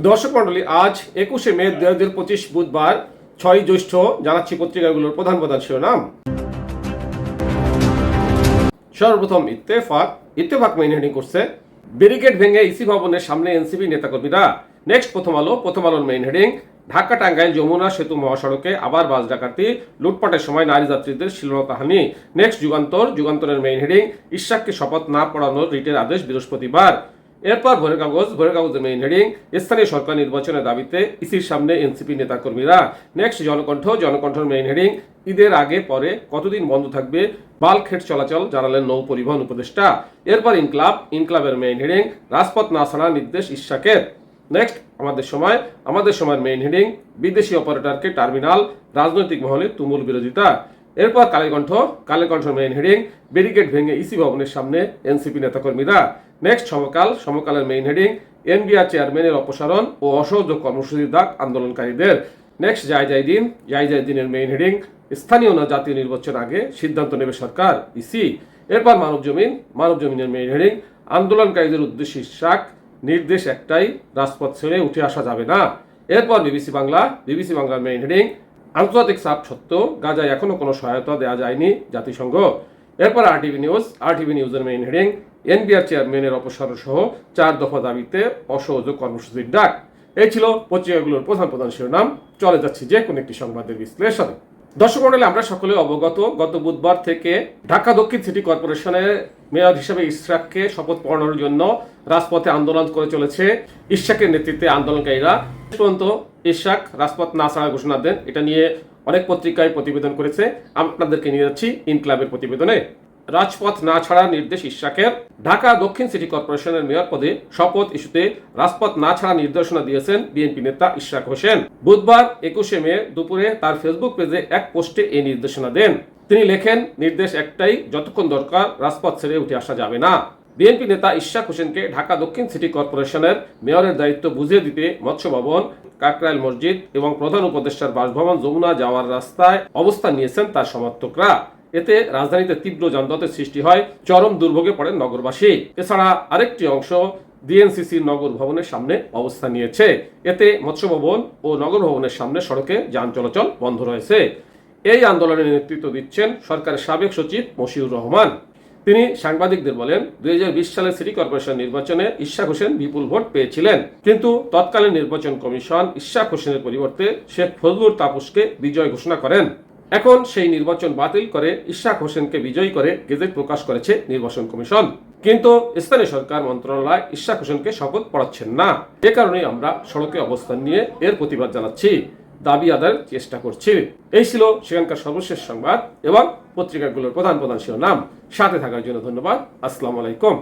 দর্শক মন্ডলী, আজ 21শে মে 2025 বুধবার 6 জ্যৈষ্ঠ। জানাচ্ছি পত্রিকাগুলোর প্রধান প্রধান শিরোনাম। সর্বপ্রথম ইত্তেফাক মেইন হেডিং করছে, ব্যারিকেড ভেঙে ইসি ভবনের সামনে এনসিপি নেতাকর্মীরা। নেক্সট প্রথম আলোর মেইন হেডিং, ঢাকা টাঙ্গাইল যমুনা সেতু মহাসড়কে আবার বাস ডাকাতি, লুটপাটের সময় নারী যাত্রীদের শ্লীলতাহানি। নেক্সট যুগান্তরের মেইন হেডিং, ইশরাককে শপথ না পড়ানোর রিটের আদেশ বৃহস্পতিবার। এরপর ভোরের কাগজের মেইন হেডিং, স্থানীয় সরকার নির্বাচনের দাবিতে ইসির সামনে এনসিপি নেতাকর্মীরা। নেক্সট জনকণ্ঠের মেইন হেডিং, ঈদের আগে পরে কতদিন বন্ধ থাকবে বাল্কহেড চলাচল, জানালেন নৌ পরিবহন উপদেষ্টা। এরপর ইনকলাবের মেইন হেডিং, রাজপথ না ছাড়ার নির্দেশ ইশরাকের। নেক্সট আমাদের সময়ের মেইন হেডিং, বিদেশি অপারেটরকে টার্মিনাল, রাজনৈতিক মহলে তুমুল বিরোধিতা। এরপর কালের মেইন হেডিং, ব্যারিকেড ভেঙে ইসি ভবনের সামনে এনসিপি নেতাকর্মীরা। নেক্সট সমকালের মেইন হেডিং, এনবিআর চেয়ারম্যানের অপসারণ ও অসহযোগ কর্মসূচির দাগ আন্দোলনকারীদের। নেক্সট জায়দিনের মেইন হেডিং, স্থানীয় না জাতীয় নির্বাচন আগে সিদ্ধান্ত নেবে সরকার, ইসি। এরপর মানবজমিনের মেইন হেডিং, আন্দোলনকারীদের উদ্দেশ্যে ইশরাক, নির্দেশ একটাই, রাজপথ ছেড়ে উঠে আসা যাবে না। এরপর বিবিসি বাংলার মেইন হেডিং, আন্তর্জাতিক চাপ সত্ত্বেও গাজায় এখনো কোনো সহায়তা দেওয়া যায়নি জাতিসংঘ। এরপর আরটিভি নিউজের মেইন হেডিং, এনবিআর চেয়ারম্যানের অপসারণ সহ 4 দফা দাবিতে অসহযোগ কর্মসূচির ডাক। এই ছিল পত্রিকাগুলোর প্রধান শিরোনাম। চলে যাচ্ছি যে কোনো একটি সংবাদের বিশ্লেষণে। দর্শক মণ্ডলী, আমরা সকলে অবগত, গত বুধবার থেকে ঢাকা দক্ষিণ সিটি কর্পোরেশনের মেয়র হিসেবে ইশরাককে শপথ পড়ানোর জন্য রাজপথে আন্দোলন করে চলেছে। ইশরাকের নেতৃত্বে আন্দোলনকারীরা পর্যন্ত ইশরাক রাজপথ না ছাড়ার ঘোষণা দেন। এটা নিয়ে অনেক পত্রিকায় প্রতিবেদন করেছে, আপনাদেরকে নিয়ে যাচ্ছি ইনকলাবের প্রতিবেদনে। রাজপথ না ছাড়ার নির্দেশ ইশরাকের। ঢাকা দক্ষিণ সিটি কর্পোরেশনের মেয়র পদে শপথ ইস্যুতে রাজপথ না ছাড়ার নির্দেশনা দিয়েছেন বিএনপি নেতা ইশরাক হোসেন। বুধবার 21শে মে দুপুরে তার ফেসবুক পেজে এক পোস্টে এই নির্দেশনা দেন। তিনি লেখেন, নির্দেশ একটাই, যতক্ষণ দরকার রাজপথ ছেড়ে উঠে আসা যাবে না। বিএনপি নেতা ইশরাক হোসেনকে ঢাকা দক্ষিণ সিটি কর্পোরেশনের মেয়রের দায়িত্ব বুঝিয়ে দিতে মৎস্য ভবন, কাকরাইল মসজিদ এবং প্রধান উপদেষ্টার বাসভবন যমুনা যাওয়ার রাস্তায় অবস্থান নিয়েছেন তার সমর্থকরা। এতে রাজধানীতে তীব্র যানজটের সৃষ্টি হয়, চরম দুর্ভোগে পড়েন নগরবাসী। এছাড়া আরেকটি অংশ ডিএনসিসির নগর ভবনের সামনে অবস্থান নিয়েছে। এতে মৎস্য ভবন ও নগর ভবনের সামনে সড়কে যান চলাচল বন্ধ রয়েছে। এই আন্দোলনের নেতৃত্ব দিচ্ছেন সরকারের সাবেক সচিব মশিউর রহমান। তিনি সাংবাদিকদের বলেন, 2020 সালের সিটি কর্পোরেশন নির্বাচনে ইশরাক হোসেন বিপুল ভোট পেয়েছিলেন, কিন্তু তৎকালীন নির্বাচন কমিশন ইশরাক হোসেনের পরিবর্তে শেখ ফজলুর তাপসকে বিজয় ঘোষণা করেন। এখন সেই নির্বাচন বাতিল করে ইশরাক হোসেনকে বিজয়ী করে গেজেট প্রকাশ করেছে নির্বাচন কমিশন। কিন্তু স্থানীয় সরকার মন্ত্রণালয় ইশরাক হোসেনকে শপথ পড়াচ্ছেন না। এ কারণেই আমরা সড়কে অবস্থান নিয়ে এর প্রতিবাদ জানাচ্ছি, দাবি আদায়ের চেষ্টা করছি। এই ছিল সেখানকার সর্বশেষ সংবাদ এবং পত্রিকাগুলোর প্রধান শিরোনাম। সাথে থাকার জন্য ধন্যবাদ। আসসালামু আলাইকুম।